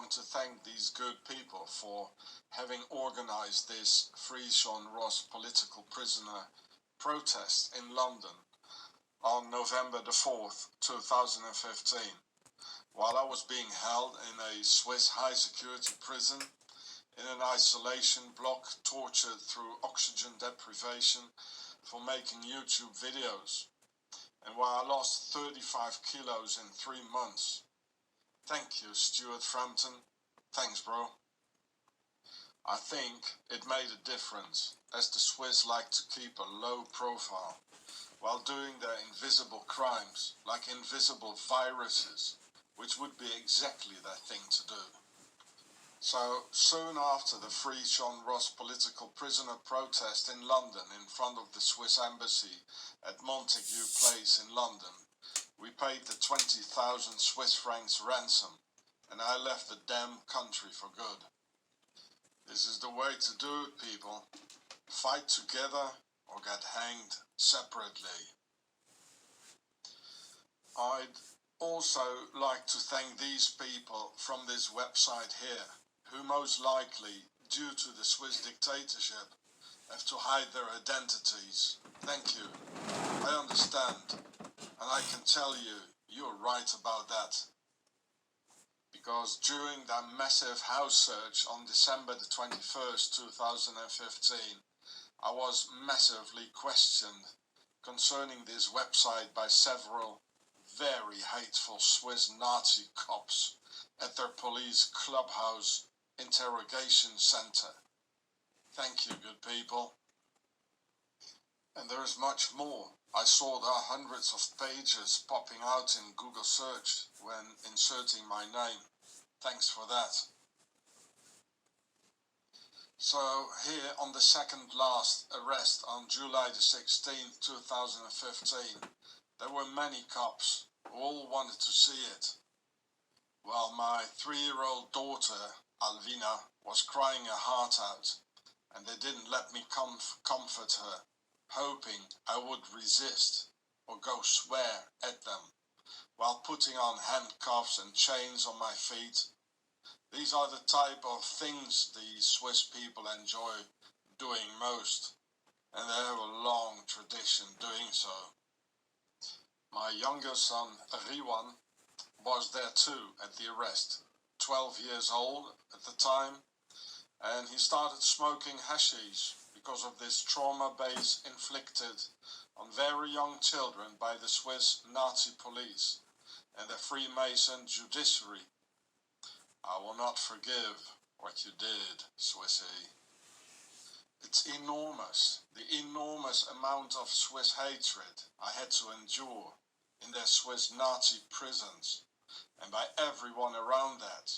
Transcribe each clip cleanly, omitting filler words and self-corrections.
want to thank these good people for having organized this Free Sean Ross political prisoner protest in London on November the 4th, 2015, while I was being held in a Swiss high-security prison in an isolation block, tortured through oxygen deprivation for making YouTube videos, and while I lost 35 kilos in 3 months. Thank you, Stuart Frampton. Thanks, bro. I think it made a difference, as the Swiss like to keep a low profile while doing their invisible crimes, like invisible viruses, which would be exactly their thing to do. So, soon after the Free Sean Ross political prisoner protest in London in front of the Swiss embassy at Montague Place in London, we paid the 20,000 Swiss francs ransom, and I left the damn country for good. This is the way to do it, people. Fight together or get hanged separately. I'd also like to thank these people from this website here, who most likely, due to the Swiss dictatorship, have to hide their identities. Thank you. I understand, and I can tell you, you're right about that. Because during that massive house search on December the 21st, 2015, I was massively questioned concerning this website by several very hateful Swiss Nazi cops at their police clubhouse interrogation center. Thank you, good people. And there is much more. I saw there are hundreds of pages popping out in Google search when inserting my name. Thanks for that. So here on the second last arrest on July the 16th, 2015, there were many cops who all wanted to see it. While my 3-year-old daughter, Alvina, was crying her heart out, and they didn't let me comfort her, hoping I would resist or go swear at them, while putting on handcuffs and chains on my feet. These are the type of things the Swiss people enjoy doing most, and they have a long tradition doing so. My younger son, Riwan, was there too at the arrest, 12 years old at the time, and he started smoking hashish because of this trauma base inflicted on very young children by the Swiss Nazi police and the Freemason judiciary. I will not forgive what you did, Swissy. It's enormous, the enormous amount of Swiss hatred I had to endure in their Swiss Nazi prisons, and by everyone around that,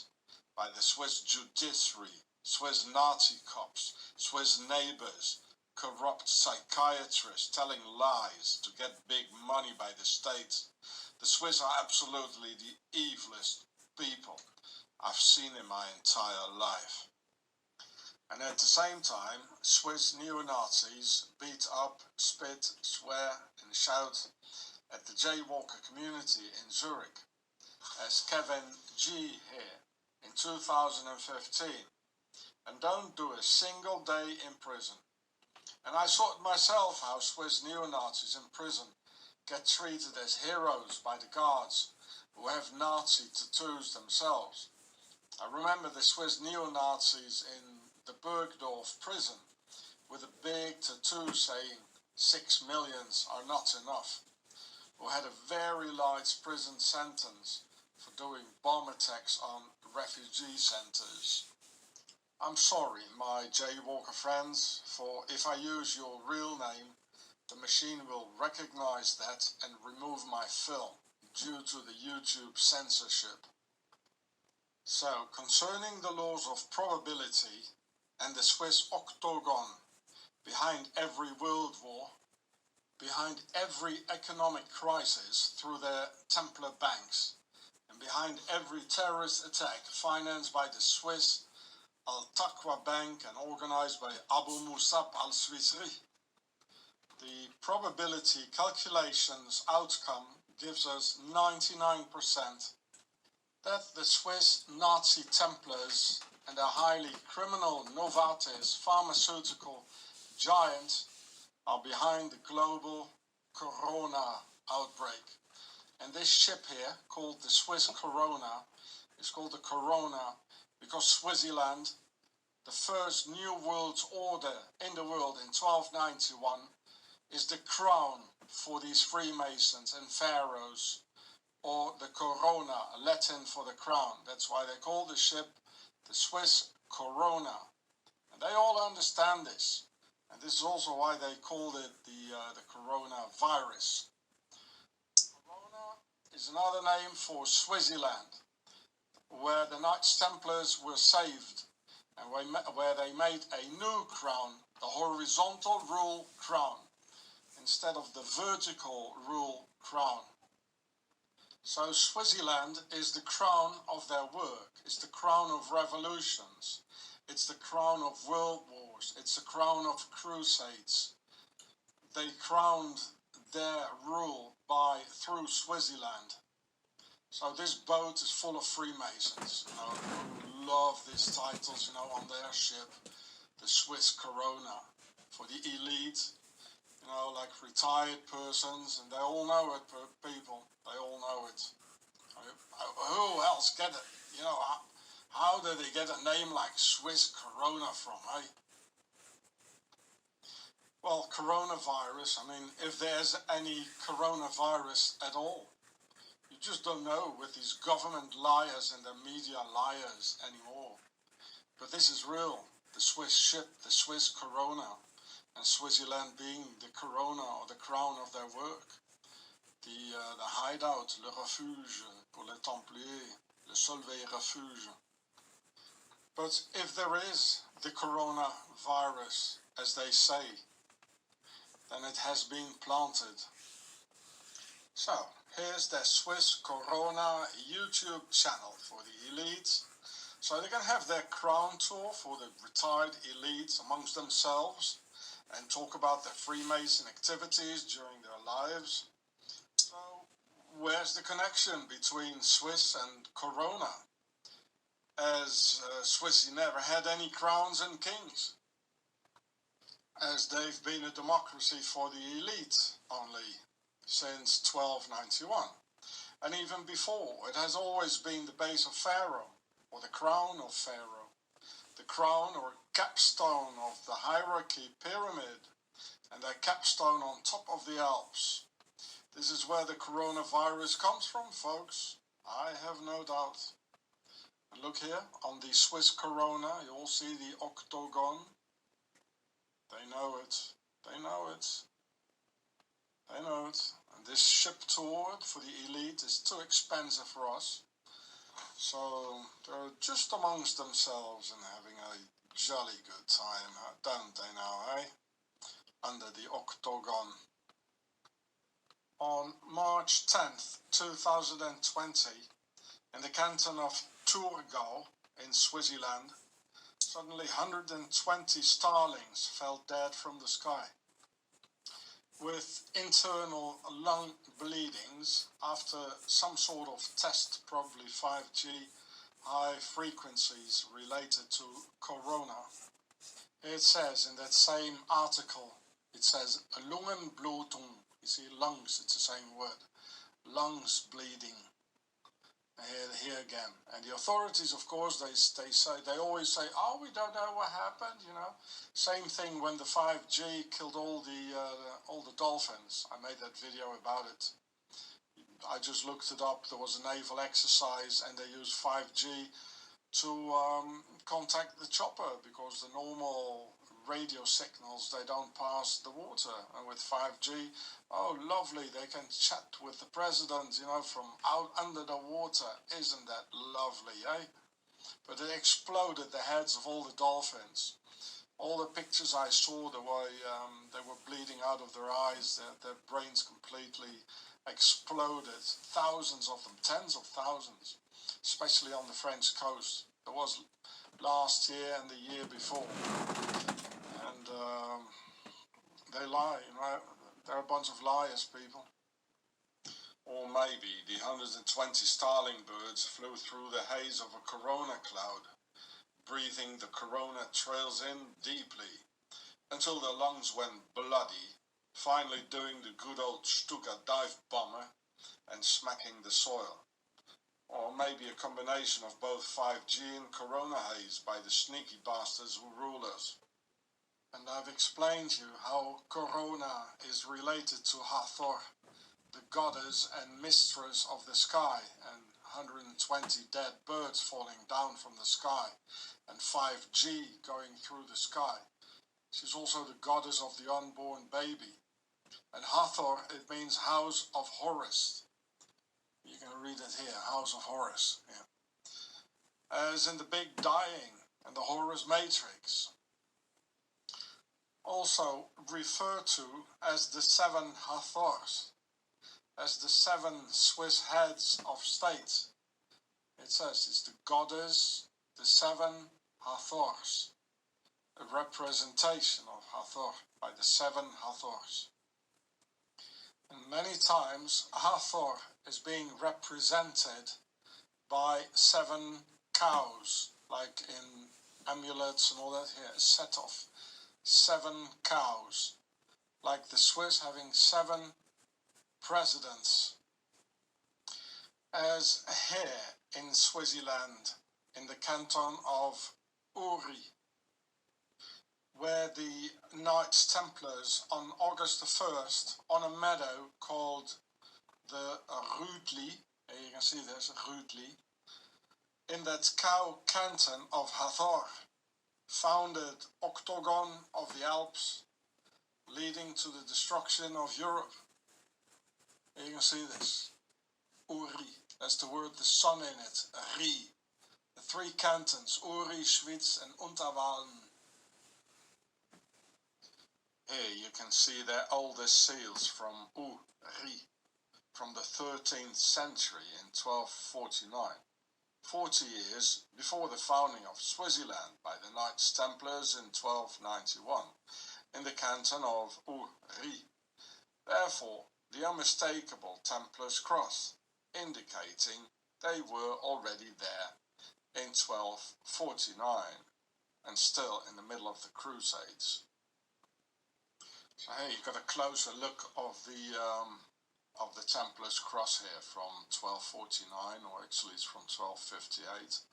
by the Swiss judiciary, Swiss Nazi cops, Swiss neighbors, corrupt psychiatrists telling lies to get big money by the state. The Swiss are absolutely the evilest people I've seen in my entire life. And at the same time, Swiss neo-Nazis beat up, spit, swear and shout at the jaywalker community in Zurich, as Kevin G here in 2015, and don't do a single day in prison. And I saw it myself how Swiss neo-Nazis in prison get treated as heroes by the guards who have Nazi tattoos themselves. I remember the Swiss neo-Nazis in the Bergdorf prison with a big tattoo saying 6 millions are not enough, who had a very light prison sentence for doing bomb attacks on refugee centers. I'm sorry, my jaywalker friends, for if I use your real name, the machine will recognize that and remove my film due to the YouTube censorship. So, concerning the laws of probability and the Swiss octagon behind every world war, behind every economic crisis through their Templar banks, and behind every terrorist attack financed by the Swiss Al-Taqwa Bank and organized by Abu Musab al-Swisri, the probability calculations outcome gives us 99% that the Swiss Nazi Templars and the highly criminal Novartis pharmaceutical giant are behind the global corona outbreak. And this ship here, called the Swiss Corona, is called the Corona because Swaziland, the first New World Order in the world in 1291, is the crown for these Freemasons and Pharaohs, or the Corona, Latin for the crown. That's why they call the ship the Swiss Corona. And they all understand this. And this is also why they called it the coronavirus. Corona is another name for Swaziland, where the Knights Templars were saved and where they made a new crown, the horizontal rule crown, instead of the vertical rule crown. So Swaziland is the crown of their work, it's the crown of revolutions, it's the crown of world wars, it's the crown of crusades. They crowned their rule through Swaziland. So this boat is full of Freemasons, who love these titles, on their ship, the Swiss Corona, for the elite, like retired persons, and they all know it, people, they all know it. Who else get it? How did they get a name like Swiss Corona from, eh? Well, coronavirus, if there's any coronavirus at all, you just don't know with these government liars and the media liars anymore. But this is real, the Swiss ship, the Swiss Corona, and Swaziland being the corona or the crown of their work. The hideout, le refuge pour les Templiers, le Solvay refuge. But if there is the coronavirus, as they say, then it has been planted. So, here's the Swiss Corona YouTube channel for the elites. So they can have their crown tour for the retired elites amongst themselves and talk about their Freemason activities during their lives. So, where's the connection between Swiss and Corona? As Swiss never had any crowns and kings, as they've been a democracy for the elite only since 1291. And even before, it has always been the base of Pharaoh, or the crown of Pharaoh, the crown or capstone of the hierarchy pyramid, and their capstone on top of the Alps. This is where the coronavirus comes from, folks. I have no doubt. And look here, on the Swiss Corona, you all see the octagon. They know it. They know it. They know it. And this ship tour for the elite is too expensive for us. So they're just amongst themselves and having a jolly good time, don't they now, eh? Under the octagon. On March 10th, 2020, in the canton of Thurgau in Swaziland, suddenly 120 starlings fell dead from the sky, with internal lung bleedings after some sort of test, probably 5G high frequencies related to corona. It says in that same article, it says Lungenblutung. You see, lungs, it's the same word. Lungs bleeding. Here again. And the authorities, of course, they always say, oh, we don't know what happened, Same thing when the 5G killed all the dolphins. I made that video about it. I just looked it up. There was a naval exercise and they used 5G to contact the chopper because the normal radio signals, they don't pass the water. And with 5G, oh lovely, they can chat with the president, from out under the water. Isn't that lovely, eh? But it exploded the heads of all the dolphins. All the pictures I saw, they were bleeding out of their eyes, their brains completely exploded. Thousands of them, tens of thousands, especially on the French coast. There was last year and the year before. And they lie, They're a bunch of liars, people. Or maybe the 120 starling birds flew through the haze of a corona cloud, breathing the corona trails in deeply, until their lungs went bloody, finally doing the good old Stuka dive bomber and smacking the soil. Or maybe a combination of both 5G and corona haze by the sneaky bastards who rule us. And I've explained to you how corona is related to Hathor, the goddess and mistress of the sky, and 120 dead birds falling down from the sky, and 5G going through the sky. She's also the goddess of the unborn baby. And Hathor, it means house of Horus. You can read it here, house of Horus. Yeah. As in the big dying and the Horus matrix. Also referred to as the seven Hathors, as the seven Swiss heads of state. It says it's the goddess, the seven Hathors, a representation of Hathor by the seven Hathors. And many times Hathor is being represented by seven cows, like in amulets and all that here, a set of 7 cows, like the Swiss having 7 presidents. As here in Swaziland, in the canton of Uri, where the Knights Templars on August the 1st, on a meadow called the Rudli, you can see there's a Rudli, in that cow canton of Hathor, founded octagon of the Alps, leading to the destruction of Europe. Here you can see this. Uri, that's the word the sun in it, Ri. The 3 cantons, Uri, Schwyz and Unterwalden. Here you can see their oldest seals from Uri, from the 13th century in 1249. 40 years before the founding of Swaziland by the Knights Templars in 1291 in the canton of Uri. Therefore, the unmistakable Templars cross, indicating they were already there in 1249 and still in the middle of the Crusades. So here you've got a closer look of the Templars cross here from 1249, or actually it's from 1258,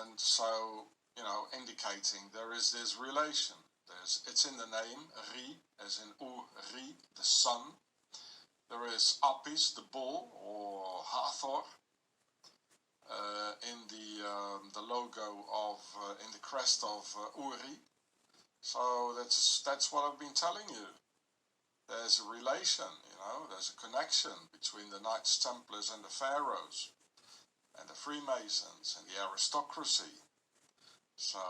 and so, you know, indicating there is this relation. It's in the name, Ri, as in Uri, the sun. There is Apis, the bull, or Hathor, in the logo of, in the crest of Uri. So that's what I've been telling you. There's a relation, you know, there's a connection between the Knights Templars and the Pharaohs, and the Freemasons and the aristocracy. So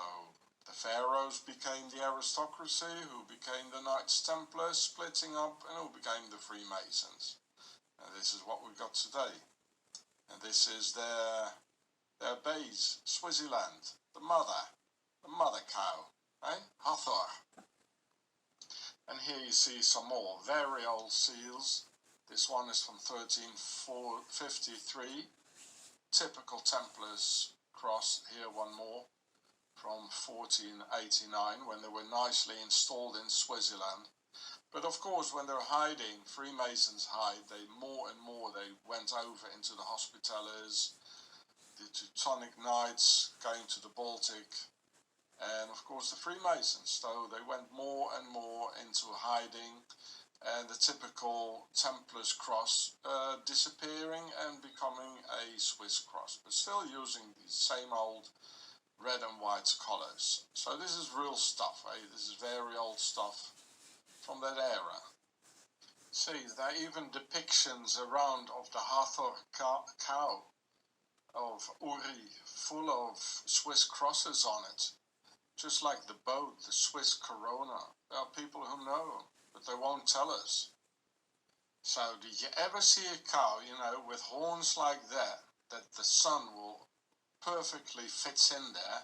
the Pharaohs became the aristocracy, who became the Knights Templars, splitting up, and who became the Freemasons. And this is what we've got today. And this is their base, Swaziland, the mother cow, eh? Hathor. And here you see some more very old seals. This one is from 1353. Typical Templars cross. Here one more from 1489, when they were nicely installed in Swaziland. But of course, when they're hiding, Freemasons hide, they more and more they went over into the Hospitallers, the Teutonic Knights going to the Baltic, and of course the Freemasons. So they went more and more into hiding, and the typical Templars cross disappearing and becoming a Swiss cross, but still using the same old red and white colours. So this is real stuff, eh? This is very old stuff from that era. See, there are even depictions around of the Hathor cow of Uri, full of Swiss crosses on it. Just like the boat, the Swiss Corona. There are people who know, but they won't tell us. So did you ever see a cow, you know, with horns like that the sun will perfectly fits in there,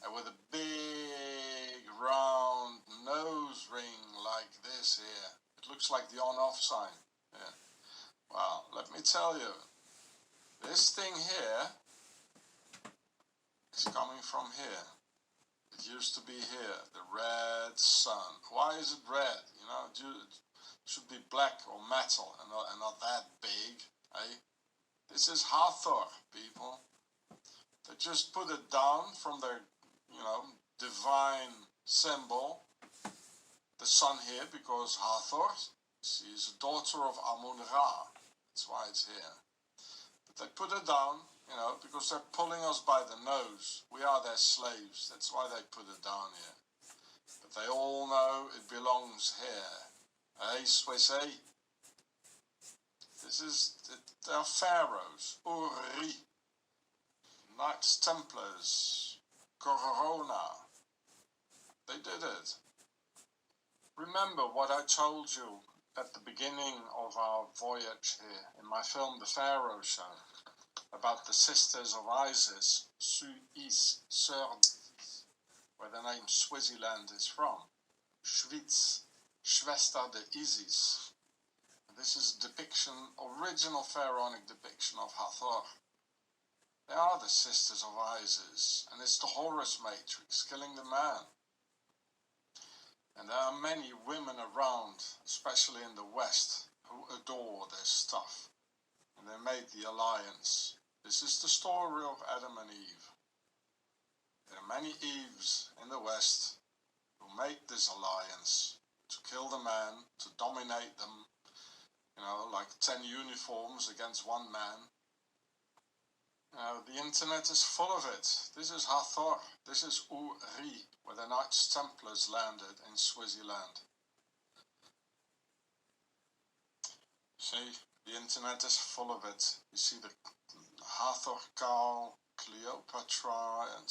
and with a big round nose ring like this here? It looks like the on-off sign. Yeah. Well, let me tell you, this thing here is coming from here. It used to be here, the red sun. Why is it red? You know, it should be black or metal and not that big, eh? This is Hathor, people. They just put it down from their, divine symbol, the sun here, because Hathor, she is a daughter of Amun-Ra. That's why it's here. But they put it down, because they're pulling us by the nose. We are their slaves. That's why they put it down here. But they all know it belongs here. Hey, Swiss, hey? They are pharaohs, Uri, Knights Templars, Corona. They did it. Remember what I told you at the beginning of our voyage here in my film The Pharaoh Show about the sisters of Isis, Suis, Sœurs, where the name Swaziland is from. Schwyz, Schwester de Isis. This is a depiction, original pharaonic depiction of Hathor. They are the sisters of Isis, and it's the Horus matrix killing the man. And there are many women around, especially in the West, who adore this stuff. And they made the alliance. This is the story of Adam and Eve. There are many Eves in the West who made this alliance to kill the man, to dominate them, like 10 uniforms against one man. The internet is full of it. This is Hathor. This is Uri, where the Knights Templars landed in Swaziland. See, the internet is full of it. You see the Hathor cow, Cleopatra, and,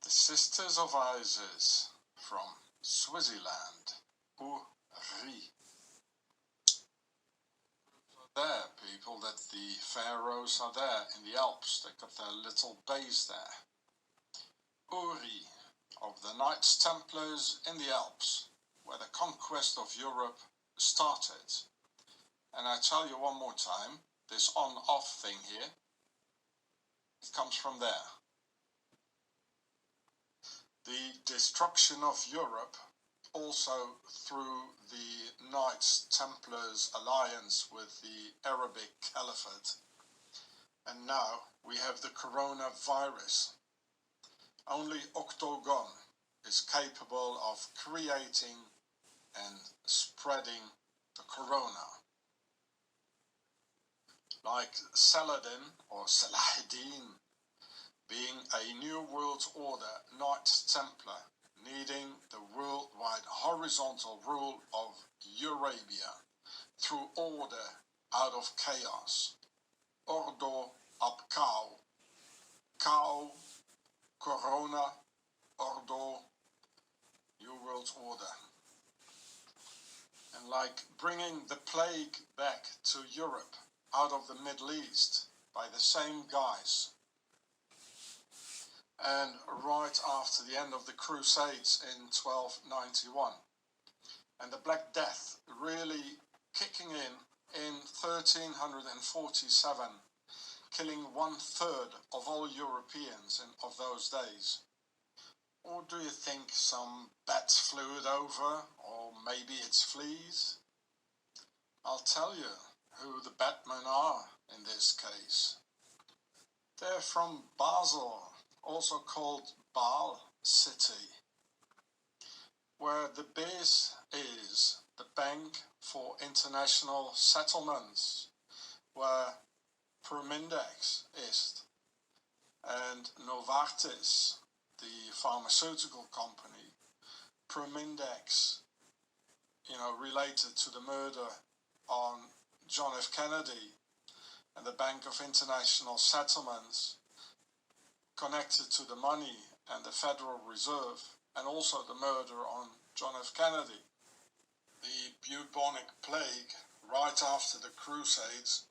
the sisters of Isis from Swaziland, Uri. There, people, that the pharaohs are there in the Alps. They got their little base there. Uri, of the Knights Templars in the Alps, where the conquest of Europe started. And I tell you one more time, this on-off thing here, it comes from there. The destruction of Europe also through the Knights Templars alliance with the Arabic Caliphate. And now we have the coronavirus. Only Octagon is capable of creating and spreading the corona. Like Saladin or Salahuddin being a New World Order Knight Templar, needing the worldwide horizontal rule of Eurabia through order out of chaos. Ordo ab Cao. Cao, Corona, Ordo, New World Order. And like bringing the plague back to Europe out of the Middle East by the same guys. And right after the end of the Crusades in 1291. And the Black Death really kicking in 1347, killing 1/3 of all Europeans of those days. Or do you think some bats flew it over, or maybe it's fleas? I'll tell you who the Batmen are in this case. They're from Basel, also called Baal City, where the BIS is the Bank for International Settlements, where Promindex is, and Novartis, the pharmaceutical company, Promindex, related to the murder on John F. Kennedy, and the Bank of International Settlements, connected to the money and the Federal Reserve, and also the murder on John F. Kennedy. The bubonic plague right after the Crusades,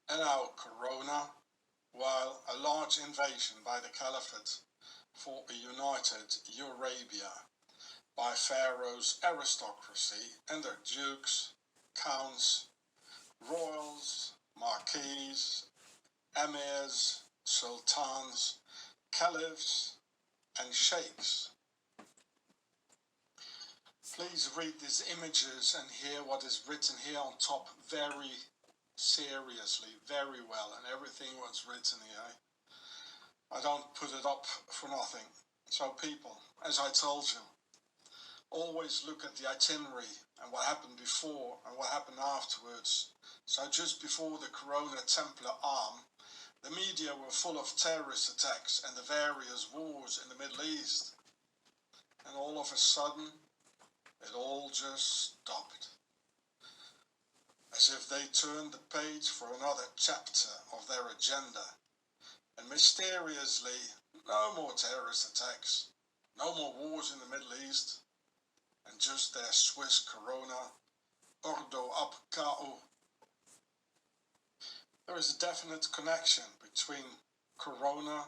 and now Corona, while a large invasion by the Caliphate for a united Eurabia by Pharaoh's aristocracy and their dukes, counts, royals, marquis, emirs, sultans, caliphs, and sheikhs. Please read these images and hear what is written here on top very seriously, very well, and everything what's written here. I don't put it up for nothing. So people, as I told you, always look at the itinerary and what happened before and what happened afterwards. So just before the Corona Templar arm, the media were full of terrorist attacks and the various wars in the Middle East. And all of a sudden, it all just stopped. As if they turned the page for another chapter of their agenda. And mysteriously, no more terrorist attacks, no more wars in the Middle East, and just their Swiss Corona, Ordo ab KO. There is a definite connection between Corona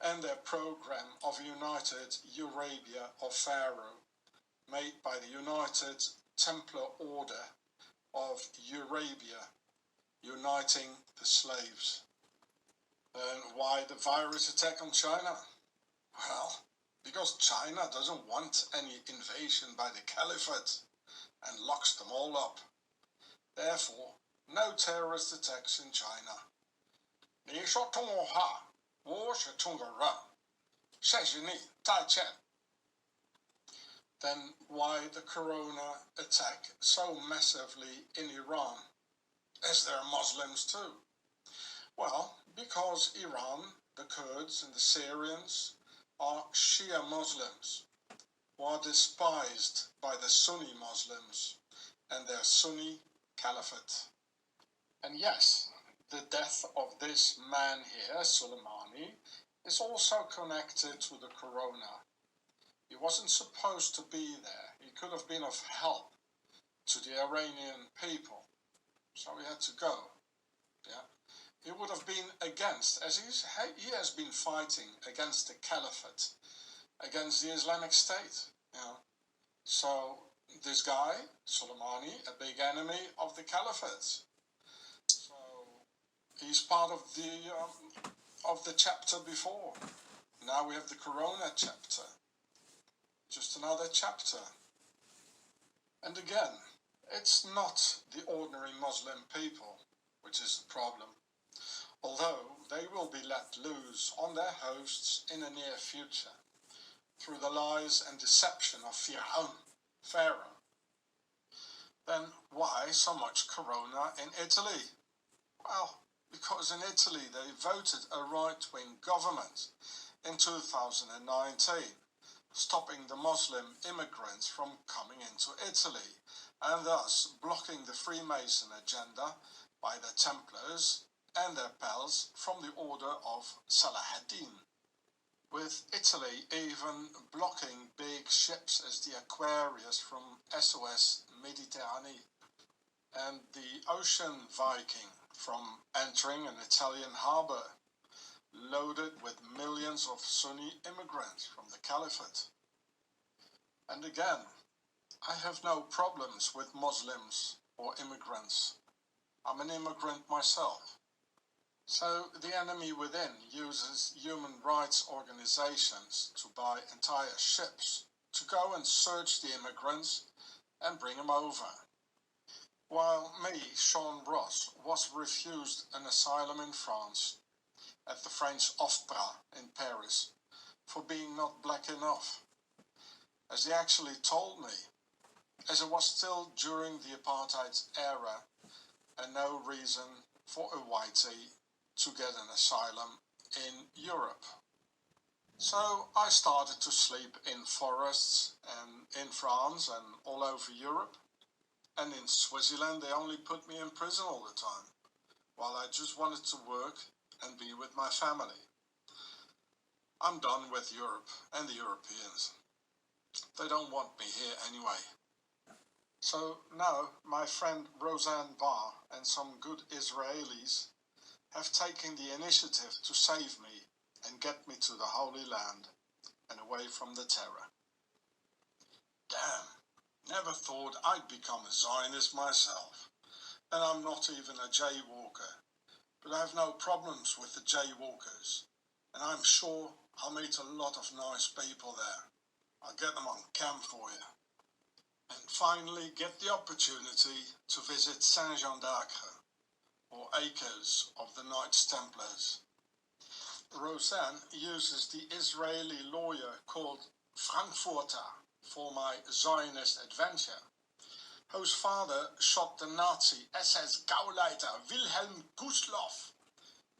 and their program of United Eurabia of Pharaoh, made by the United Templar Order of Eurabia, uniting the slaves. And why the virus attack on China? Well, because China doesn't want any invasion by the Caliphate and locks them all up. Therefore, no terrorist attacks in China. Then why the Corona attack so massively in Iran, as there are Muslims too? Well, because Iran, the Kurds and the Syrians are Shia Muslims, who are despised by the Sunni Muslims and their Sunni Caliphate. And yes, the death of this man here, Soleimani, is also connected to the Corona. He wasn't supposed to be there. He could have been of help to the Iranian people, so he had to go. Yeah. He would have been against, as he has been fighting against the Caliphate, against the Islamic State. You know. So this guy, Soleimani, a big enemy of the Caliphate. So he's part of the chapter before. Now we have the Corona chapter. Just another chapter. And again, it's not the ordinary Muslim people which is the problem. Although they will be let loose on their hosts in the near future through the lies and deception of Pharaoh. Then why so much Corona in Italy? Well, because in Italy they voted a right-wing government in 2019, stopping the Muslim immigrants from coming into Italy and thus blocking the Freemason agenda by the Templars and their pals from the order of Salahuddin, with Italy even blocking big ships as the Aquarius from SOS Mediterranee and the Ocean Viking from entering an Italian harbour loaded with millions of Sunni immigrants from the Caliphate. And again, I have no problems with Muslims or immigrants. I'm an immigrant myself. So the enemy within uses human rights organizations to buy entire ships to go and search the immigrants and bring them over. While me, Sean Ross, was refused an asylum in France at the French Opera in Paris for being not black enough, as he actually told me, as it was still during the apartheid era and no reason for a whitey to get an asylum in Europe. So I started to sleep in forests and in France and all over Europe. And in Switzerland they only put me in prison all the time, while I just wanted to work and be with my family. I'm done with Europe and the Europeans. They don't want me here anyway. So now my friend Roseanne Barr and some good Israelis have taken the initiative to save me and get me to the Holy Land and away from the terror. Damn, Never thought I'd become a Zionist myself, and I'm not even a jaywalker, but I have no problems with the jaywalkers, and I'm sure I'll meet a lot of nice people there. I'll get them on cam for you. And finally get the opportunity to visit Saint-Jean d'Acre, or Acres of the Knights Templars. Roseanne uses the Israeli lawyer called Frankfurter for my Zionist adventure, whose father shot the Nazi SS Gauleiter Wilhelm Gustloff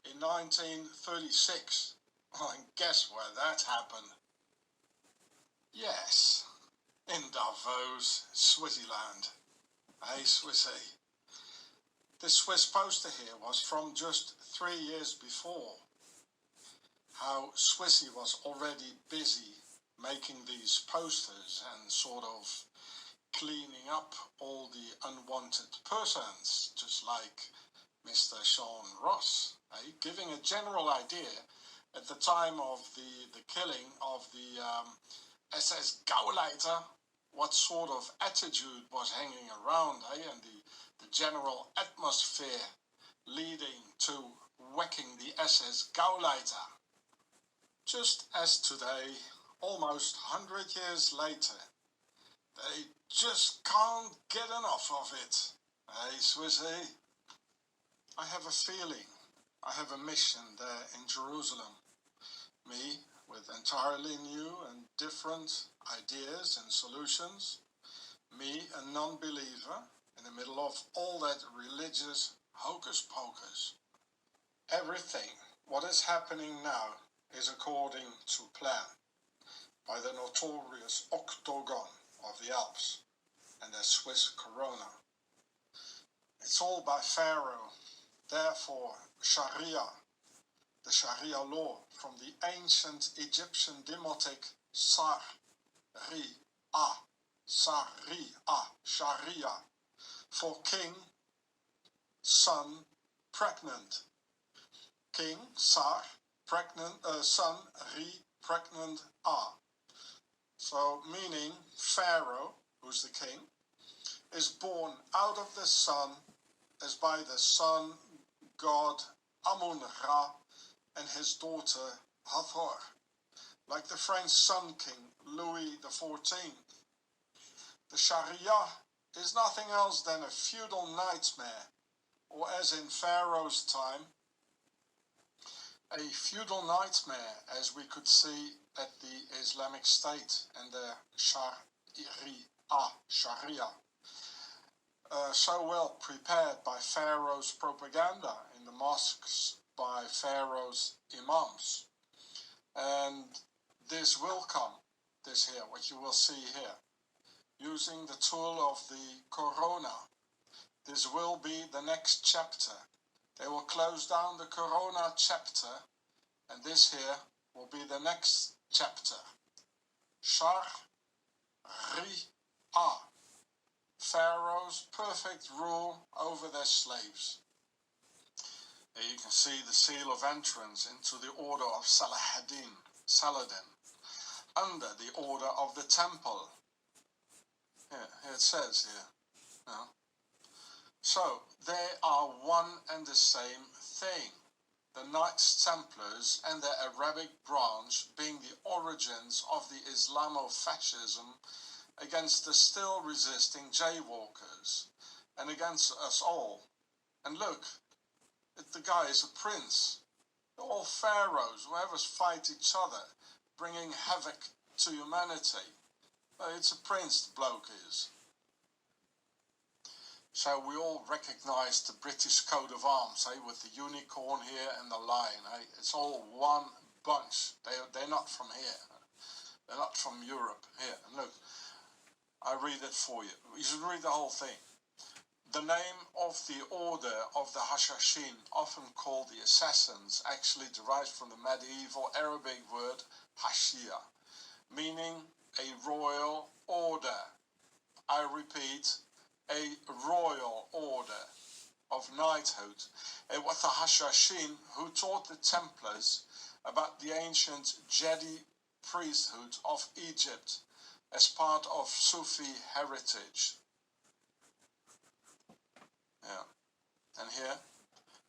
in 1936. Well, and guess where that happened? Yes, in Davos, Switzerland. Hey, Swissy. The Swiss poster here was from just 3 years before. How Swissy was already busy making these posters and sort of cleaning up all the unwanted persons, just like Mr. Sean Ross, giving a general idea at the time of the killing of the SS Gauleiter, what sort of attitude was hanging around, and the general atmosphere leading to whacking the SS Gauleiter. Just as today, almost 100 years later, they just can't get enough of it. Hey, Swissy. I have a feeling, I have a mission there in Jerusalem. Me, with entirely new and different ideas and solutions. Me, a non-believer, in the middle of all that religious hocus pocus. Everything, what is happening now, is according to plan, by the notorious Octagon of the Alps and their Swiss Corona. It's all by Pharaoh, therefore Sharia, the Sharia law from the ancient Egyptian demotic Sharia, for king, son, pregnant. King, Sar, pregnant, son, pregnant, So meaning Pharaoh, who's the king, is born out of the sun as by the sun god Amun-Ra and his daughter Hathor, like the French Sun King Louis XIV. The Sharia is nothing else than a feudal nightmare, or as in Pharaoh's time, a feudal nightmare as we could see at the Islamic State and their Sharia. So well prepared by Pharaoh's propaganda in the mosques by Pharaoh's imams. And this will come, this here, what you will see here. Using the tool of the Corona, this will be the next chapter. They will close down the Corona chapter, and this here will be the next chapter. Sharia, Pharaoh's perfect rule over their slaves. Here you can see the seal of entrance into the order of Saladin, under the order of the temple. Here it says here. Yeah. So, they are one and the same thing. The Knights Templars and their Arabic branch being the origins of the Islamofascism against the still resisting jaywalkers and against us all. And look, the guy is a prince. They're all pharaohs, whoever fight each other, bringing havoc to humanity. It's a prince, the bloke is. So we all recognise the British coat of arms, with the unicorn here and the lion. It's all one bunch. They're not from here. They're not from Europe. Here, and look, I read it for you. You should read the whole thing. The name of the order of the Hashashin, often called the Assassins, actually derives from the medieval Arabic word Hashia, meaning a royal order. I repeat, a royal order of knighthood. It was the Hashashin who taught the Templars about the ancient Jedi priesthood of Egypt, as part of Sufi heritage. Yeah. And here,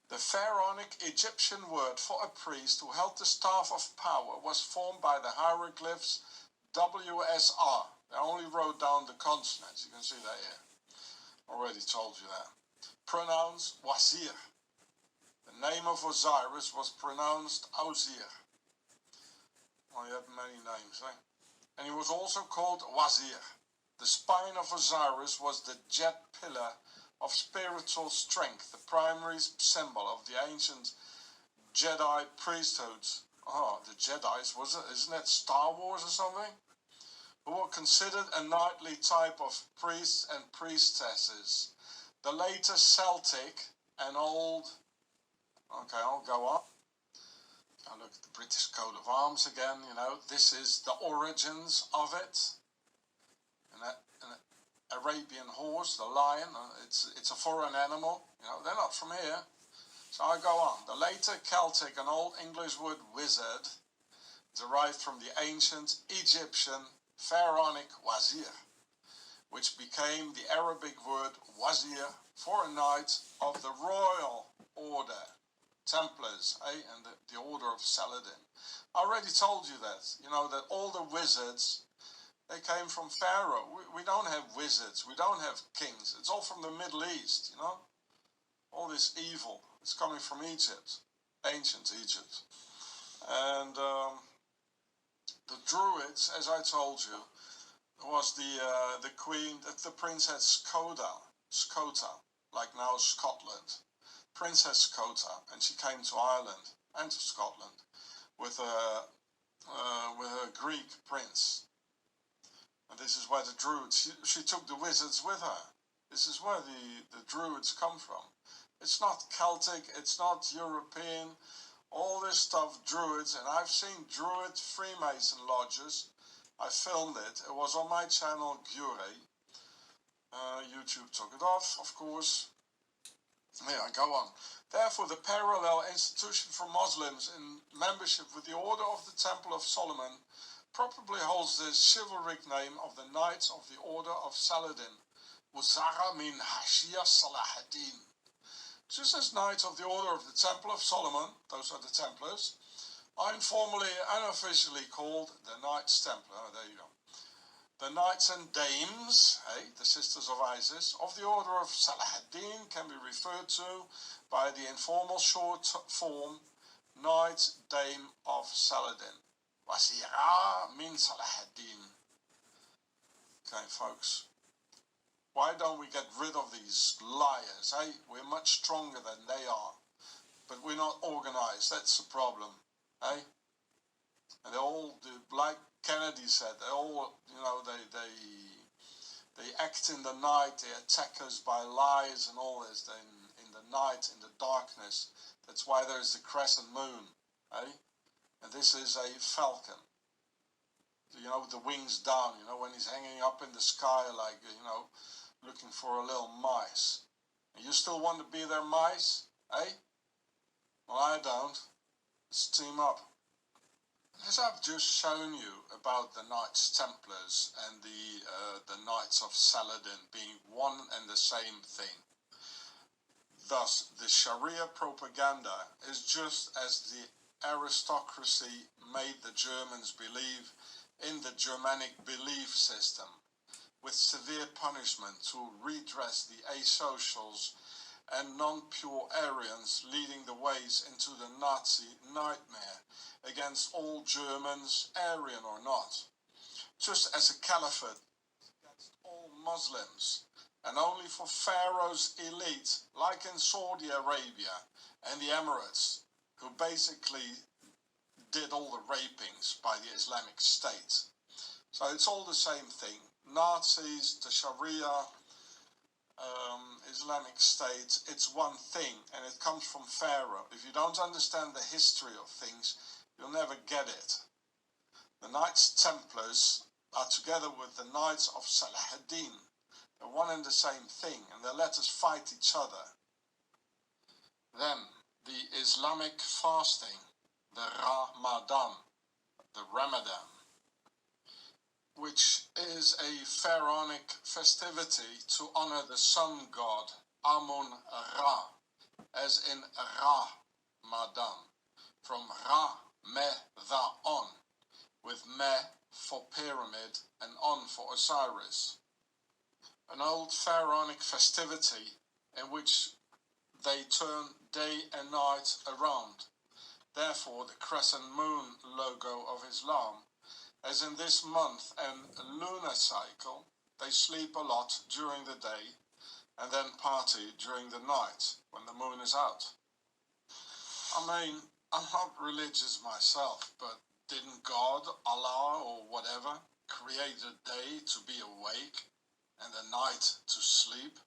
the pharaonic Egyptian word for a priest who held the staff of power was formed by the hieroglyphs WSR. They only wrote down the consonants. You can see that here. Already told you that. Pronounced Wazir. The name of Osiris was pronounced Ozir. Well, you have many names, eh? And he was also called Wazir. The spine of Osiris was the jet pillar of spiritual strength, the primary symbol of the ancient Jedi priesthood. Oh, the Jedis, isn't it Star Wars or something? Who were considered a knightly type of priests and priestesses. The later Celtic and old... Okay, I'll go on. I look at the British coat of arms again, you know. This is the origins of it. An Arabian horse, the lion, it's a foreign animal. You know, they're not from here. So I go on. The later Celtic and Old English word wizard derived from the ancient Egyptian pharaonic wazir, which became the Arabic word wazir for a knight of the royal order, Templars, and the order of Saladin. I already told you that, you know, that all the wizards, they came from Pharaoh. We don't have wizards, we don't have kings. It's all from the Middle East, you know. All this evil, it's coming from Egypt, ancient Egypt. And the Druids, as I told you, was the queen, the princess Skota, like now Scotland. Princess Skota, and she came to Ireland and to Scotland with a Greek prince. And this is where the Druids, she took the wizards with her. This is where the Druids come from. It's not Celtic, it's not European, all this stuff, Druids, and I've seen Druid Freemason lodges. I filmed it. It was on my channel, Gure. YouTube took it off, of course. Yeah, go on. Therefore, the parallel institution for Muslims in membership with the Order of the Temple of Solomon probably holds the chivalric name of the Knights of the Order of Saladin, Wuzara min Hashia Salahaddin. Just as Knights of the Order of the Temple of Solomon, those are the Templars, are informally and unofficially called the Knights Templar. Oh, there you go. The Knights and Dames, the Sisters of Isis, of the Order of Salahaddin can be referred to by the informal short form Knight Dame of Saladin. Wazira min Salahaddin. Okay, folks. Why don't we get rid of these liars, We're much stronger than they are. But we're not organized, that's the problem, And they all, like Kennedy said, they all, you know, they act in the night, they attack us by lies and all this, in the night, in the darkness. That's why there's the crescent moon, And this is a falcon. You know, with the wings down, you know, when he's hanging up in the sky like, you know, looking for a little mice. And you still want to be their mice, Well, I don't. Let's team up. As I've just shown you about the Knights Templars and the Knights of Saladin being one and the same thing. Thus, the Sharia propaganda is just as the aristocracy made the Germans believe in the Germanic belief system, with severe punishment to redress the asocials and non-pure Aryans, leading the ways into the Nazi nightmare against all Germans, Aryan or not. Just as a caliphate against all Muslims, and only for Pharaoh's elite, like in Saudi Arabia and the Emirates, who basically did all the rapings by the Islamic State. So it's all the same thing. Nazis, the Sharia, Islamic State, it's one thing, and it comes from Pharaoh. If you don't understand the history of things, you'll never get it. The Knights Templars are together with the Knights of Salahaddin. They're one and the same thing, and they let us fight each other. Then, the Islamic fasting, the Ramadan. which is a pharaonic festivity to honor the sun god Amun-Ra, as in Ramadan, from Ra-me-tha-on, with Me for pyramid and On for Osiris. An old pharaonic festivity in which they turn day and night around. Therefore, the crescent moon logo of Islam, as in this month and lunar cycle, they sleep a lot during the day and then party during the night when the moon is out. I mean, I'm not religious myself, but didn't God, Allah or whatever, create a day to be awake and a night to sleep,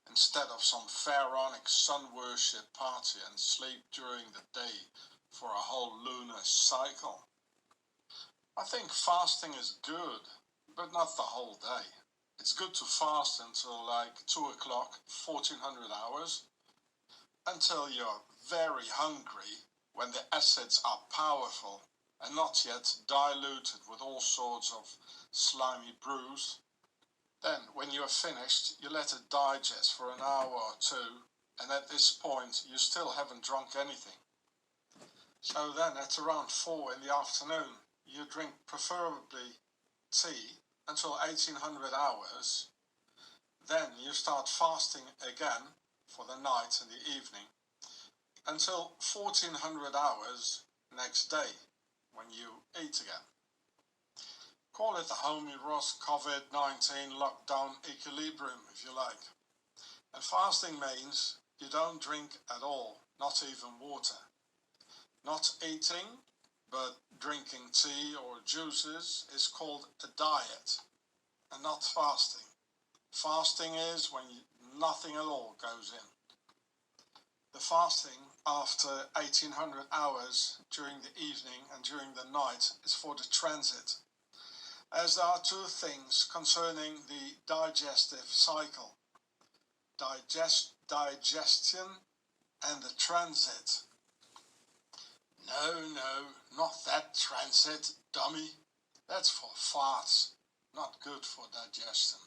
instead of some pharaonic sun worship party and sleep during the day for a whole lunar cycle? I think fasting is good, but not the whole day. It's good to fast until like 2 o'clock, 1400 hours, until you're very hungry, when the acids are powerful and not yet diluted with all sorts of slimy brews. Then, when you are finished, you let it digest for an hour or two, and at this point you still haven't drunk anything. So then, at around 4 in the afternoon, you drink preferably tea until 1800 hours. Then you start fasting again for the night and the evening until 1400 hours next day, when you eat again. Call it the Homie Ross COVID-19 lockdown equilibrium if you like. And fasting means you don't drink at all, not even water. Not eating, but drinking tea or juices is called a diet and not fasting. Fasting is when nothing at all goes in. The fasting after 1800 hours during the evening and during the night is for the transit, as there are two things concerning the digestive cycle: digestion and the transit. No, not that transit, dummy. That's for farts, not good for digestion.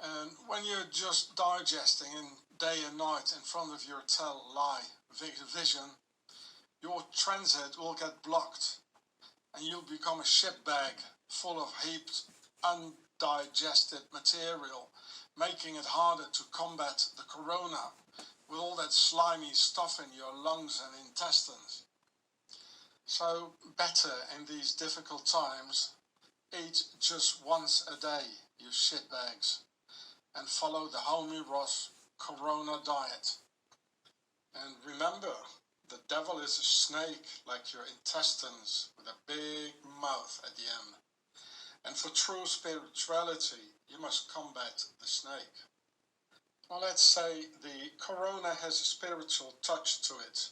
And when you're just digesting in day and night in front of your vision, your transit will get blocked and you'll become a shitbag full of heaped undigested material, making it harder to combat the corona with all that slimy stuff in your lungs and intestines. So better in these difficult times, eat just once a day, you shitbags, and follow the Homie Ross Corona diet. And remember, the devil is a snake like your intestines with a big mouth at the end. And for true spirituality, you must combat the snake. Well, let's say the corona has a spiritual touch to it.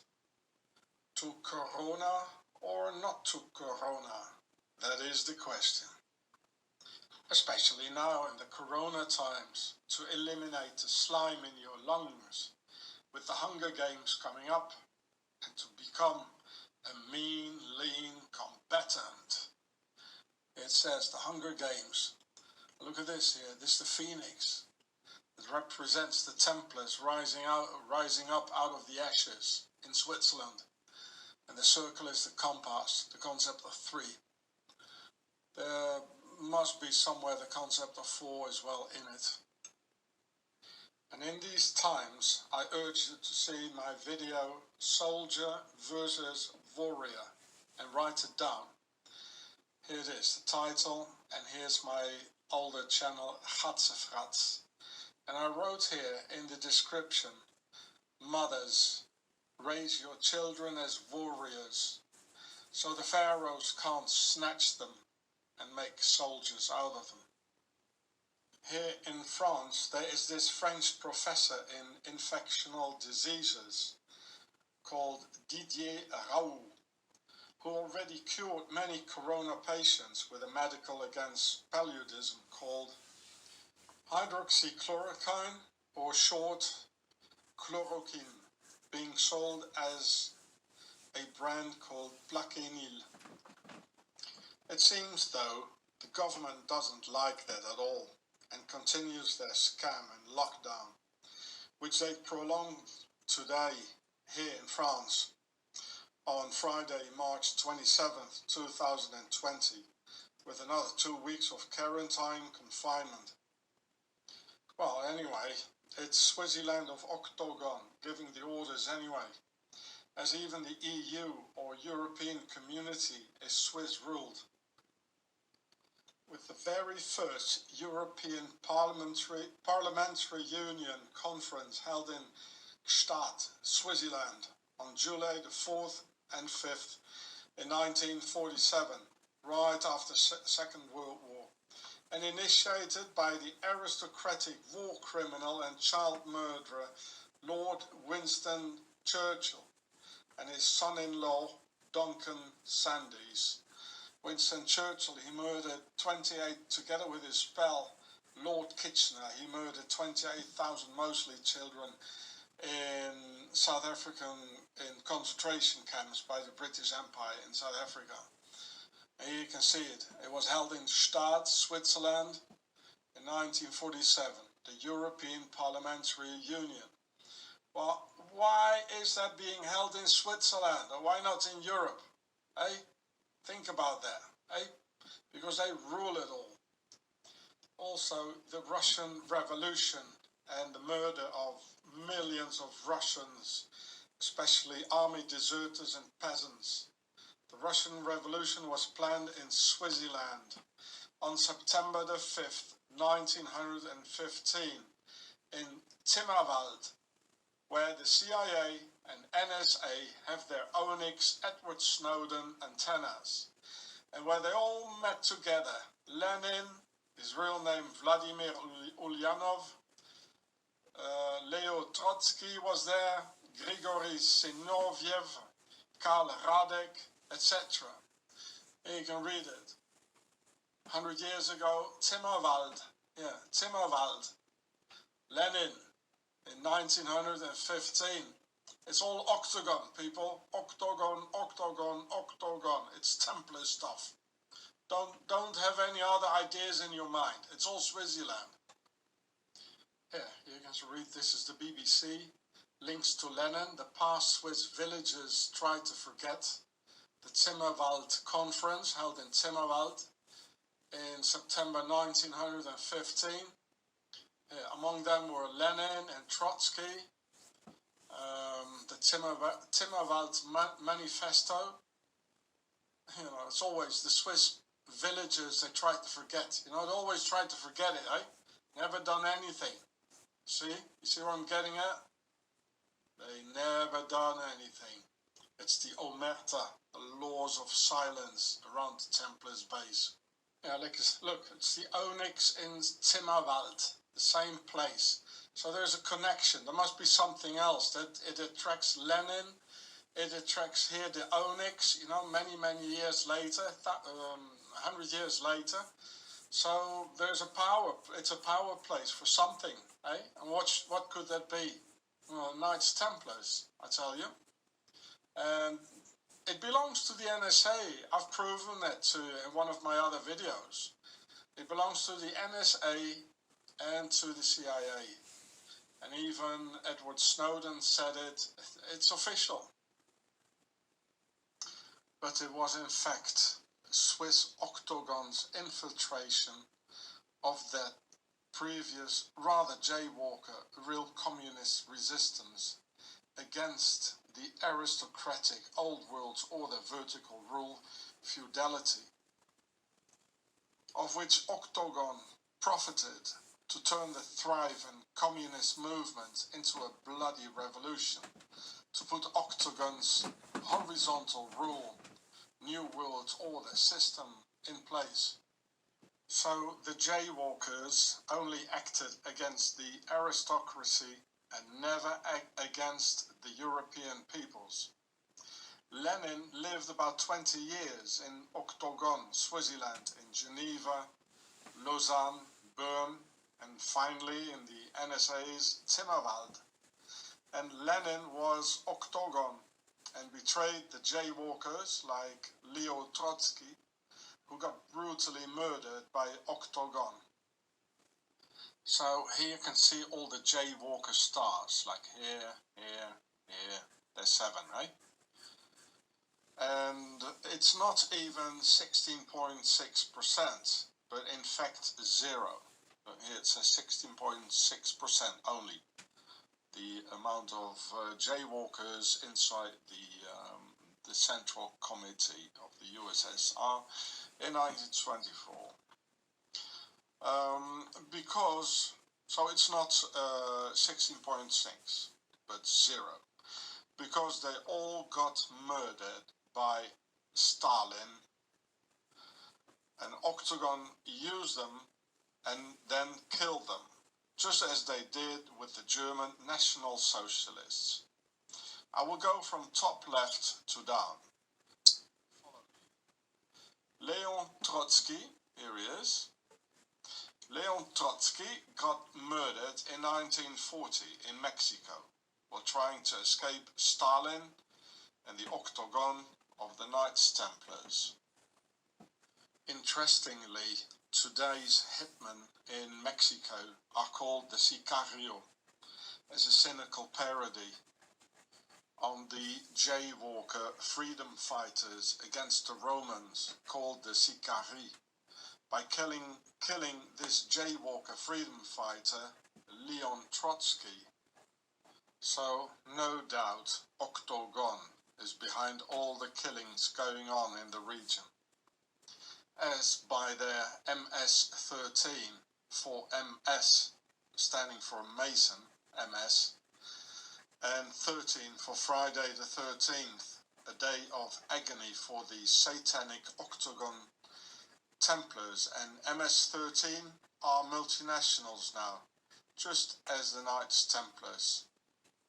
To corona or not to corona? That is the question. Especially now in the corona times, to eliminate the slime in your lungs, with the Hunger Games coming up, and to become a mean, lean combatant. It says the Hunger Games. Look at this here. This is the phoenix. It represents the Templars rising up out of the ashes in Switzerland. And the circle is the compass, the concept of 3. There must be somewhere the concept of 4 as well in it. And in these times, I urge you to see my video, Soldier versus Warrior, and write it down. Here it is, the title, and here's my older channel, Gatsefrats. And I wrote here in the description, mothers, raise your children as warriors, so the pharaohs can't snatch them and make soldiers out of them. Here in France, there is this French professor in infectional diseases called Didier Raoult, who already cured many corona patients with a medical against paludism called hydroxychloroquine, or short chloroquine, being sold as a brand called Plaquenil. It seems, though, The government doesn't like that at all and continues their scam and lockdown, which they prolonged today here in France on Friday, March 27th, 2020, with another 2 weeks of quarantine confinement. Well, anyway, it's Swaziland of Octagon giving the orders anyway, as even the EU or European Community is Swiss ruled. With the very first European Parliamentary Union conference held in Gstaad, Swaziland, on July the 4th and 5th in 1947, right after the Second World War, and initiated by the aristocratic war criminal and child murderer Lord Winston Churchill and his son-in-law Duncan Sandys. Winston Churchill, he murdered 28, together with his pal Lord Kitchener, he murdered 28,000 mostly children in South African concentration camps by the British Empire in South Africa. And here you can see it. It was held in Gstaad, Switzerland in 1947, the European Parliamentary Union. Well, why is that being held in Switzerland? Or why not in Europe? Eh? Think about that. Eh? Because they rule it all. Also, the Russian Revolution and the murder of millions of Russians, especially army deserters and peasants. The Russian Revolution was planned in Swaziland on September the 5th, 1915, in Timmerwald, where the CIA and NSA have their Onyx Edward Snowden antennas, and where they all met together. Lenin, his real name Vladimir Ulyanov, Leo Trotsky was there, Grigory Zinoviev, Karl Radek, etc. Here you can read it. 100 years ago, Timmerwald, Lenin, in 1915. It's all octagon, people. Octagon, octagon, octagon. It's Templar stuff. Don't have any other ideas in your mind. It's all Swaziland. Here, you can read, this is the BBC. Links to Lenin. The past Swiss villagers tried to forget. The Timmerwald conference held in Timmerwald in September 1915. Among them were Lenin and Trotsky. The Timmerwald Manifesto. You know, it's always the Swiss villagers they try to forget. You know, they always try to forget it, eh? Never done anything. See? You see where I'm getting at? They never done anything. It's the Omerta, the laws of silence around the Templars' base. Yeah, look, it's the Onyx in Timmerwald, the same place. So there's a connection. There must be something else that it attracts Lenin. It attracts here the Onyx, you know, many years later, 100 years later. So there's a power, it's a power place for something, eh? And what could that be? Well, Knights Templars, I tell you. And it belongs to the NSA. I've proven that in one of my other videos. It belongs to the NSA and to the CIA. And even Edward Snowden said it. It's official. But it was in fact Swiss Octagon's infiltration of that previous, rather jaywalker, real communist resistance against the aristocratic old world order vertical rule feudality, of which Octagon profited to turn the Thrive and communist movement into a bloody revolution, to put Octagon's horizontal rule, new world order system in place. So the jaywalkers only acted against the aristocracy and never against the European peoples. Lenin lived about 20 years in Octagon, Swaziland, in Geneva, Lausanne, Bern, and finally in the NSA's Timmerwald. And Lenin was Octagon and betrayed the jaywalkers like Leo Trotsky who got brutally murdered by Octagon. So here you can see all the Jaywalker stars, like here, here, here. There's 7, right? And it's not even 16.6%, but in fact 0. Here it says 16.6% only. The amount of jaywalkers inside the Central Committee of the USSR in 1924. Because, so it's not 16.6, but 0. Because they all got murdered by Stalin, and Octagon used them and then killed them, just as they did with the German National Socialists. I will go from top left to down. Follow me. Leon Trotsky, here he is. Leon Trotsky got murdered in 1940 in Mexico while trying to escape Stalin and the Octagon of the Knights Templars. Interestingly, today's hitmen in Mexico are called the Sicario, as a cynical parody on the Jaywalker freedom fighters against the Romans called the Sicari. By killing this Jaywalker freedom fighter, Leon Trotsky. So, no doubt, Octagon is behind all the killings going on in the region. As by their MS-13 for MS, standing for Mason, MS, and 13 for Friday the 13th, a day of agony for the satanic Octagon Templars, and MS-13 are multinationals now, just as the Knights Templars.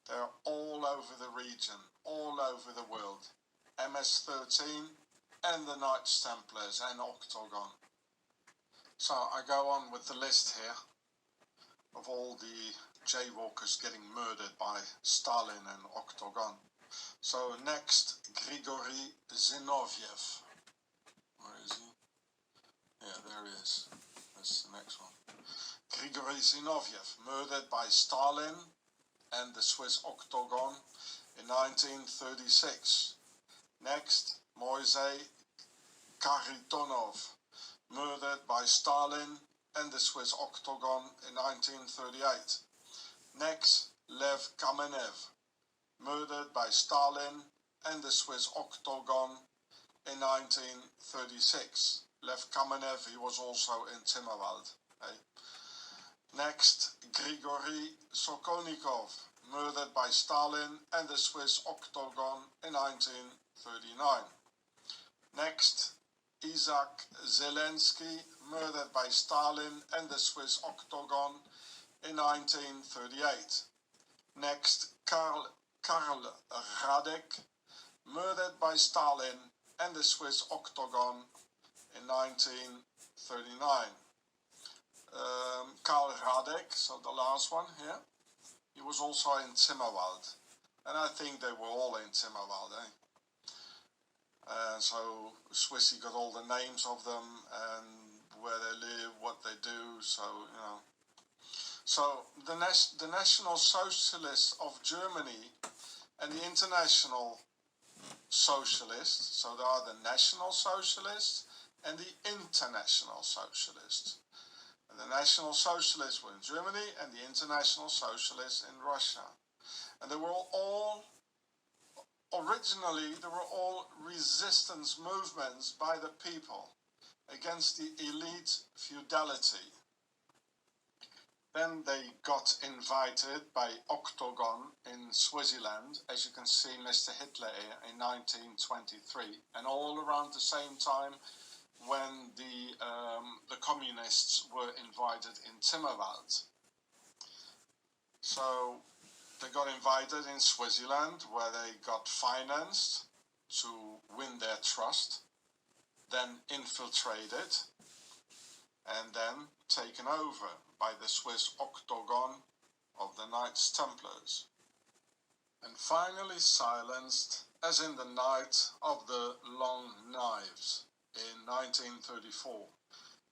They're all over the region, all over the world. MS-13 and the Knights Templars and Octagon. So I go on with the list here of all the Jaywalkers getting murdered by Stalin and Octagon. So next, Grigory Zinoviev. Where is he? Yeah, there he is. That's the next one. Grigory Zinoviev, murdered by Stalin and the Swiss Octagon in 1936. Next, Moisei Karitonov, murdered by Stalin and the Swiss Octagon in 1938. Next, Lev Kamenev, murdered by Stalin and the Swiss Octagon in 1936. Lev Kamenev, he was also in Timmerwald. Next, Grigory Sokolnikov, murdered by Stalin and the Swiss Octagon in 1939. Next, Isaac Zelensky, murdered by Stalin and the Swiss Octagon in 1938. Next, Karl Radek, murdered by Stalin and the Swiss Octagon in 1939. Karl Radek, so the last one here, he was also in Timmerwald, and I think they were all in Timmerwald, so Swissy got all the names of them and where they live, what they do, so, you know. So the National Socialists of Germany and the International Socialists, so there are the National Socialists and the International Socialists. And the National Socialists were in Germany and the International Socialists in Russia. And they were all, originally, they were all resistance movements by the people against the elite feudality. Then they got invited by Octagon in Swaziland, as you can see Mr. Hitler in 1923, and all around the same time when the communists were invited in Timmerwald. So they got invited in Swaziland, where they got financed to win their trust, then infiltrated, and then taken over by the Swiss Octagon of the Knights Templars, and finally silenced as in the Night of the Long Knives in 1934,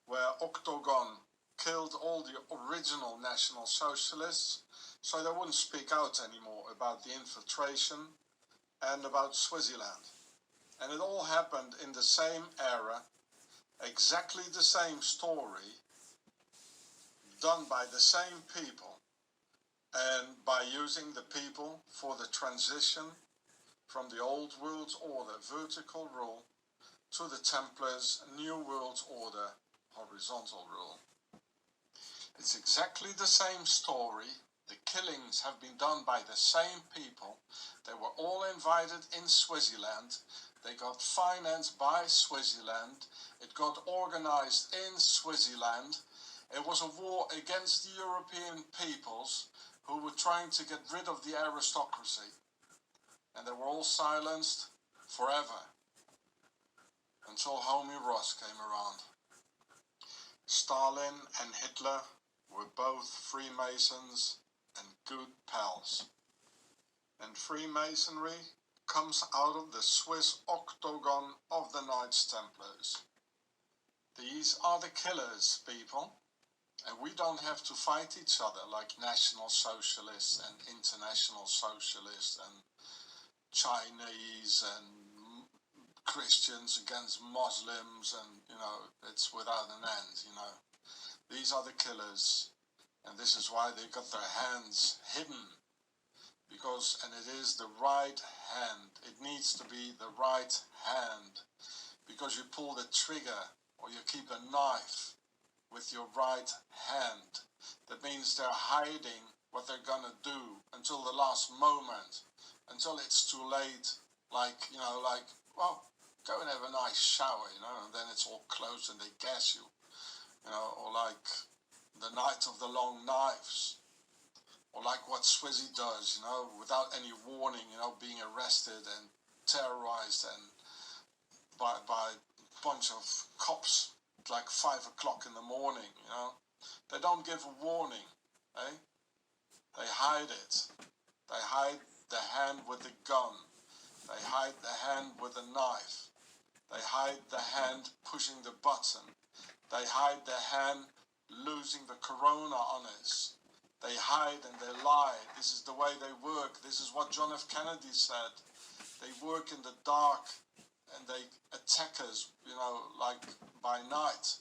where Octagon killed all the original National Socialists, so they wouldn't speak out anymore about the infiltration and about Swaziland. And it all happened in the same era, exactly the same story, done by the same people, and by using the people for the transition from the old world order, vertical rule, to the Templars' new world order, horizontal rule. It's exactly the same story. The killings have been done by the same people. They were all invited in Swaziland. They got financed by Swaziland. It got organized in Swaziland. It was a war against the European peoples who were trying to get rid of the aristocracy. And they were all silenced forever, until Homie Ross came around. Stalin and Hitler were both Freemasons and good pals. And Freemasonry comes out of the Swiss octagon of the Knights Templars. These are the killers, people. And we don't have to fight each other like National Socialists and International Socialists and Chinese and Christians against Muslims, and it's without an end. These are the killers, and this is why they got their hands hidden, and it is the right hand. It needs to be the right hand, because you pull the trigger or you keep a knife with your right hand. That means they're hiding what they're gonna do until the last moment, until it's too late. Well, go and have a nice shower, and then it's all closed and they gas you, or like the night of the long knives, or like what Swizzy does, without any warning, being arrested and terrorized and by a bunch of cops at like 5 o'clock in the morning, They don't give a warning, eh? They hide it. They hide the hand with the gun. They hide the hand with the knife. They hide the hand pushing the button. They hide the hand losing the corona on us. They hide and they lie. This is the way they work. This is what John F. Kennedy said. They work in the dark and they attack us, like by night.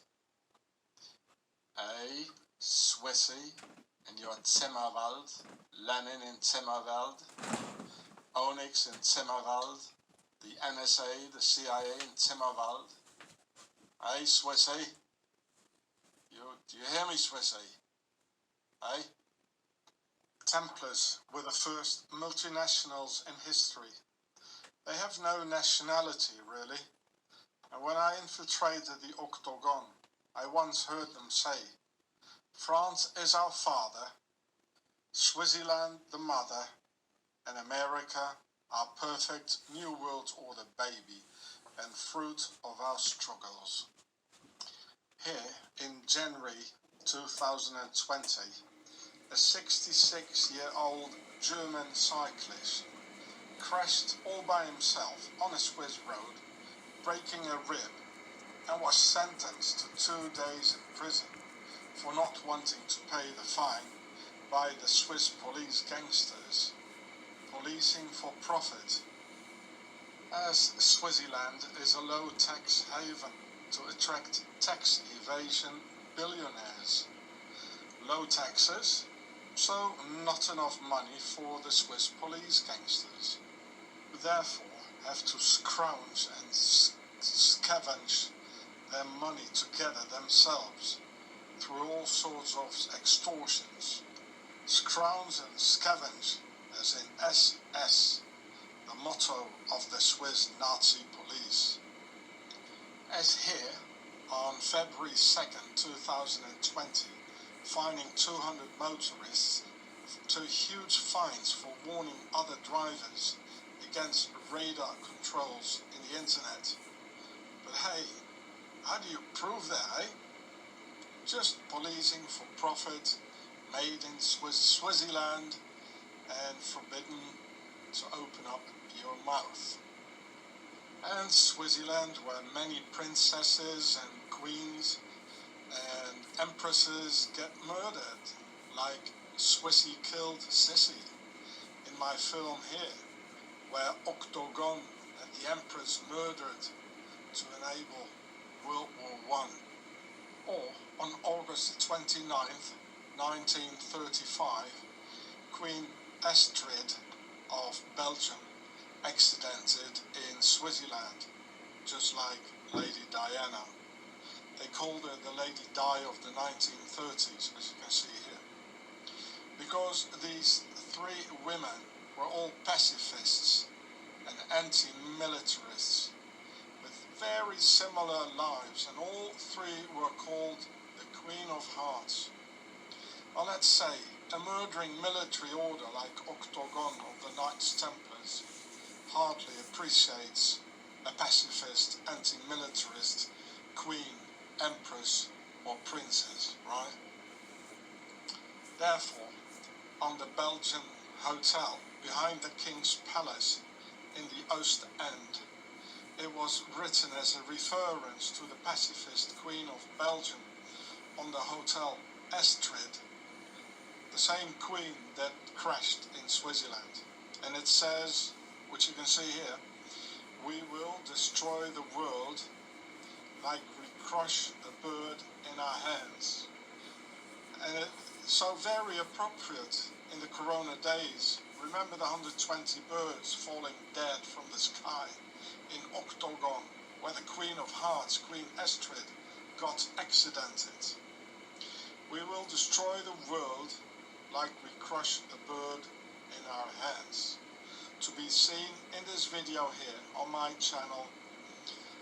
Hey, Swissy in your Zimmerwald, Lenin in Zimmerwald, Onyx in Zimmerwald, the NSA, the CIA in Zimmerwald. Hey, Swissy. Do you hear me, Swissy? Hey? Templars were the first multinationals in history. They have no nationality, really. And when I infiltrated the Octagon, I once heard them say, France is our father, Swaziland the mother, and America our perfect New World Order baby and fruit of our struggles. Here in January 2020, a 66-year-old German cyclist crashed all by himself on a Swiss road, breaking a rib, and was sentenced to 2 days in prison for not wanting to pay the fine by the Swiss police gangsters, policing for profit, as Swaziland is a low-tax haven to attract tax evasion billionaires. Low taxes, so not enough money for the Swiss police gangsters, who therefore have to scrounge and scavenge their money together themselves through all sorts of extortions. Scrounge and scavenge, as in SS, the motto of the Swiss Nazi police. As here, on February 2nd, 2020, fining 200 motorists to huge fines for warning other drivers against radar controls in the internet. But hey, how do you prove that, eh? Just policing for profit, made in Swaziland, and forbidden to open up your mouth. And Swaziland, where many princesses and queens and empresses get murdered, like Swissy killed Sissy in my film here, where Octagon and the Empress murdered to enable World War I. Or on August 29th, 1935, Queen Astrid of Belgium accidented in Swaziland, just like Lady Diana. They called her the Lady Di of the 1930s, as you can see here. Because these three women were all pacifists and anti-militarists with very similar lives, and all three were called the Queen of Hearts. Well, let's say a murdering military order like Octagon of the Knights Templars hardly appreciates a pacifist, anti-militarist queen, empress or princess, right? Therefore, on the Belgian hotel behind the King's Palace in the Oost End, it was written as a reference to the pacifist Queen of Belgium on the Hotel Astrid, the same queen that crashed in Swaziland. And it says, which you can see here, "We will destroy the world like we crush a bird in our hands." And it's so very appropriate in the Corona days. Remember the 120 birds falling dead from the sky in Octagon, where the Queen of Hearts, Queen Astrid, got accidented. "We will destroy the world like we crush a bird in our hands." To be seen in this video here on my channel,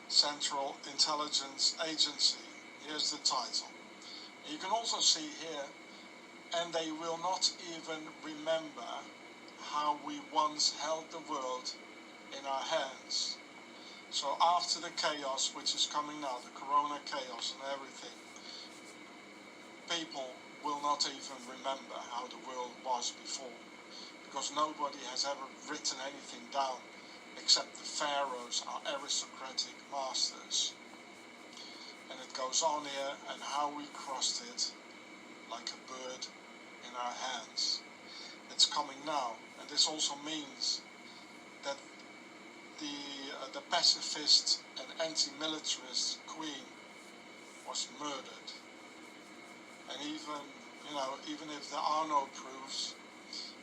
Central Intelligence Agency. Here's the title. You can also see here, "And they will not even remember how we once held the world in our hands." So after the chaos which is coming now, the Corona chaos and everything, people will not even remember how the world was before, because nobody has ever written anything down except the pharaohs, our aristocratic masters. And it goes on here, "and how we crossed it like a bird in our hands." It's coming now, and this also means that the pacifist and anti-militarist queen was murdered. And even if there are no proofs,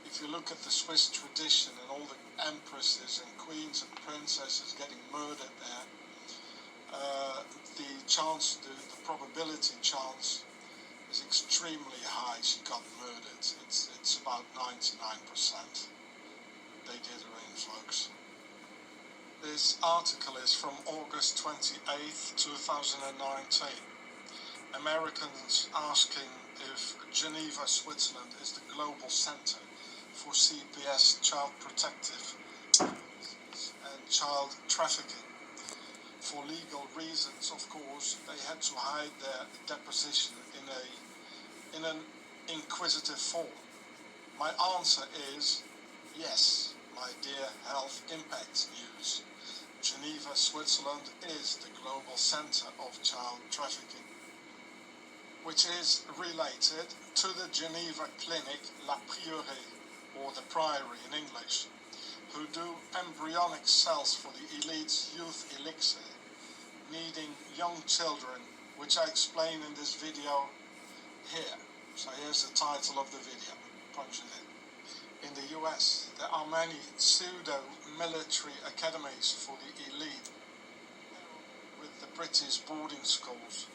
if you look at the Swiss tradition and all the empresses and queens and princesses getting murdered there, the probability chance is extremely high she got murdered. It's about 99%. They did her in, folks. This article is from August 28th, 2019. Americans asking if Geneva, Switzerland is the global center for CPS, child protective and child trafficking. For legal reasons, of course, they had to hide their deposition in an inquisitive form. My answer is yes, my dear Health Impact News. Geneva, Switzerland is the global center of child trafficking, which is related to the Geneva clinic La Prieuré, or the Priory in English, who do embryonic cells for the elite's youth elixir, needing young children, which I explain in this video here. So here's the title of the video. Punch it in. In the US, there are many pseudo-military academies for the elite, with the British boarding schools,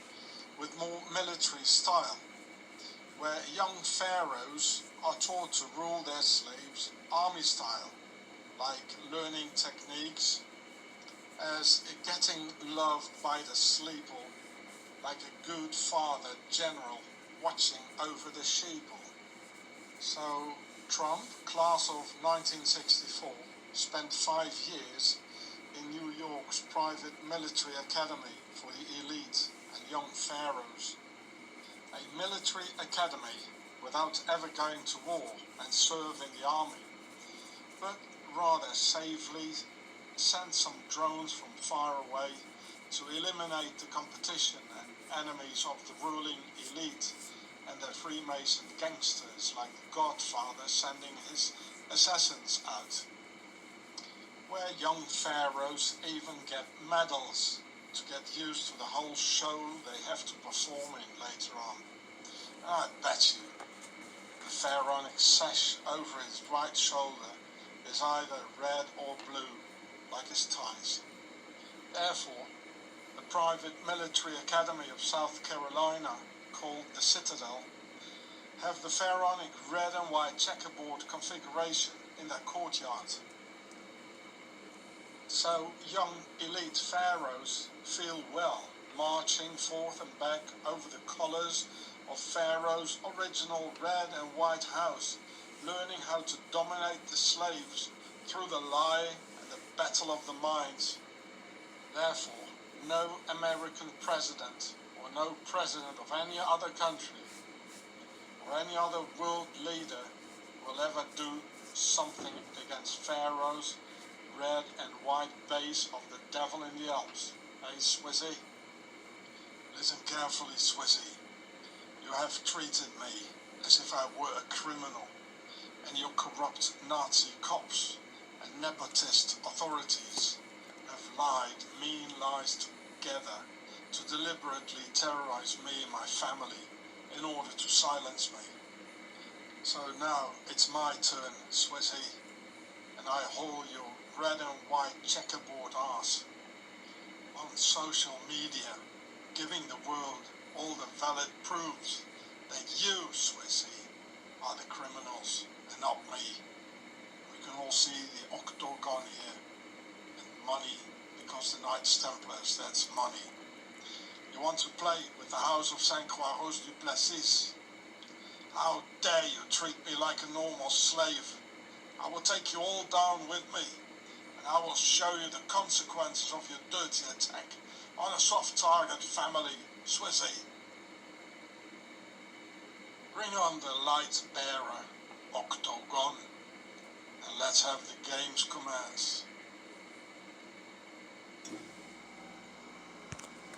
with more military style, where young pharaohs are taught to rule their slaves army style, like learning techniques, as getting loved by the sleeple, like a good father general watching over the sheeple. So Trump, class of 1964, spent 5 years in New York's private military academy for the elite and young pharaohs. A military academy without ever going to war and serve in the army, but rather safely sent some drones from far away to eliminate the competition and enemies of the ruling elite and their Freemason gangsters like the Godfather sending his assassins out. Where young pharaohs even get medals to get used to the whole show they have to perform in later on. And I bet you the pharaonic sash over his right shoulder is either red or blue, like his ties. Therefore, the private military academy of South Carolina, called the Citadel, have the pharaonic red and white checkerboard configuration in their courtyard. So young elite pharaohs feel well marching forth and back over the colours of Pharaoh's original red and white house, learning how to dominate the slaves through the lie and the battle of the minds. Therefore, no American president or no president of any other country or any other world leader will ever do something against Pharaoh's red and white base of the devil in the Alps. Hey, Swizzy? Listen carefully, Swizzy. You have treated me as if I were a criminal, and your corrupt Nazi cops and nepotist authorities have lied mean lies together to deliberately terrorize me and my family in order to silence me. So now it's my turn, Swizzy, and I haul your red and white checkerboard arse on social media, giving the world all the valid proofs that you, Swissy, are the criminals and not me. We can all see the octagon here, and money, because the Knights Templars, that's money. You want to play with the House of Saint Croix du Plessis? How dare you treat me like a normal slave? I will take you all down with me, and I will show you the consequences of your dirty attack on a soft target family, Swizzy. Bring on the light bearer, Octagon, and let's have the games commence.